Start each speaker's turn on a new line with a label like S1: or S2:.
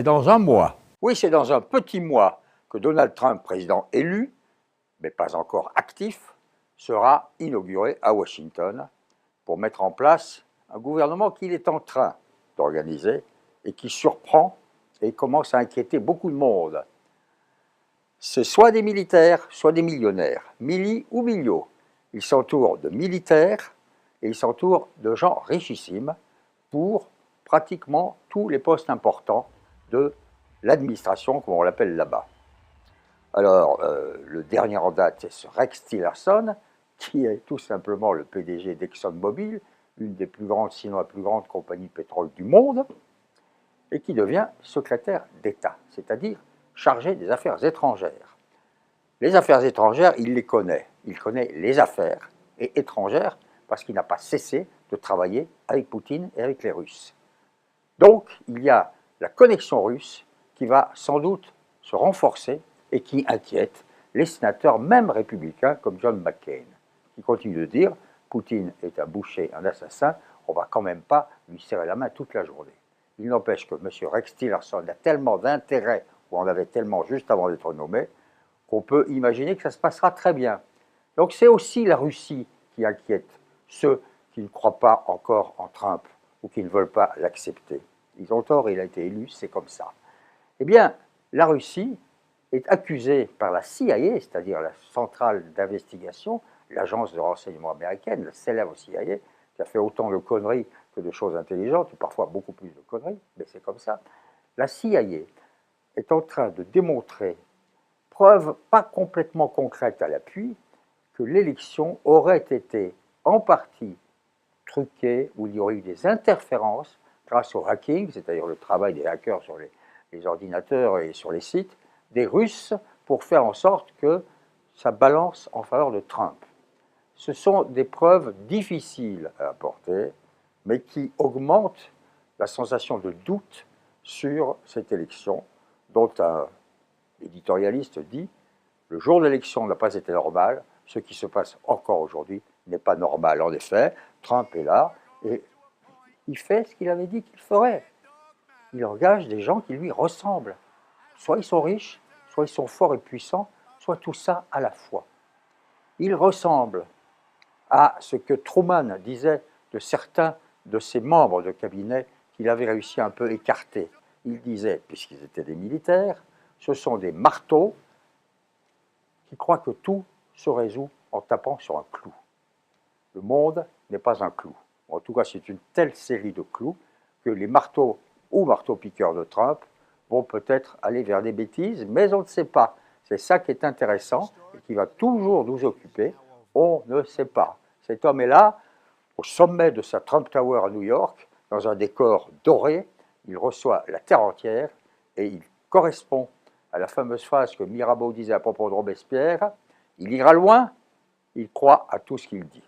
S1: c'est dans un mois.
S2: Oui, c'est dans un petit mois que Donald Trump, président élu, mais pas encore actif, sera inauguré à Washington pour mettre en place un gouvernement qu'il est en train d'organiser et qui surprend et commence à inquiéter beaucoup de monde. C'est soit des militaires, soit des millionnaires, milli ou milio. Il s'entoure de militaires et il s'entoure de gens richissimes pour pratiquement tous les postes importants de l'administration, comme on l'appelle là-bas. Alors, le dernier en date, c'est ce Rex Tillerson, qui est tout simplement le PDG d'ExxonMobil, une des plus grandes, sinon la plus grande compagnie de pétrole du monde, et qui devient secrétaire d'État, c'est-à-dire chargé des affaires étrangères. Les affaires étrangères, il les connaît. Il connaît les affaires et étrangères parce qu'il n'a pas cessé de travailler avec Poutine et avec les Russes. Donc, il y a la connexion russe qui va sans doute se renforcer et qui inquiète les sénateurs, même républicains, comme John McCain, qui continue de dire « Poutine est un boucher, un assassin, on ne va quand même pas lui serrer la main toute la journée ». Il n'empêche que M. Rex Tillerson a tellement d'intérêt, ou en avait tellement juste avant d'être nommé, qu'on peut imaginer que ça se passera très bien. Donc c'est aussi la Russie qui inquiète ceux qui ne croient pas encore en Trump ou qui ne veulent pas l'accepter. Ils ont tort, il a été élu, c'est comme ça. Eh bien, la Russie est accusée par la CIA, c'est-à-dire la centrale d'investigation, l'agence de renseignement américaine, la célèbre CIA, qui a fait autant de conneries que de choses intelligentes, ou parfois beaucoup plus de conneries, mais c'est comme ça. La CIA est en train de démontrer, preuve pas complètement concrète à l'appui, que l'élection aurait été en partie truquée, où il y aurait eu des interférences grâce au hacking, c'est-à-dire le travail des hackers sur les ordinateurs et sur les sites, des Russes pour faire en sorte que ça balance en faveur de Trump. Ce sont des preuves difficiles à apporter, mais qui augmentent la sensation de doute sur cette élection, dont un éditorialiste dit « Le jour de l'élection n'a pas été normal, ce qui se passe encore aujourd'hui n'est pas normal. » En effet, Trump est là et il fait ce qu'il avait dit qu'il ferait. Il engage des gens qui lui ressemblent. Soit ils sont riches, soit ils sont forts et puissants, soit tout ça à la fois. Il ressemble à ce que Truman disait de certains de ses membres de cabinet qu'il avait réussi à un peu écarter. Il disait, puisqu'ils étaient des militaires, ce sont des marteaux qui croient que tout se résout en tapant sur un clou. Le monde n'est pas un clou. En tout cas, c'est une telle série de clous que les marteaux ou marteaux-piqueurs de Trump vont peut-être aller vers des bêtises, mais on ne sait pas. C'est ça qui est intéressant et qui va toujours nous occuper. On ne sait pas. Cet homme est là, au sommet de sa Trump Tower à New York, dans un décor doré. Il reçoit la terre entière et il correspond à la fameuse phrase que Mirabeau disait à propos de Robespierre. Il ira loin, il croit à tout ce qu'il dit.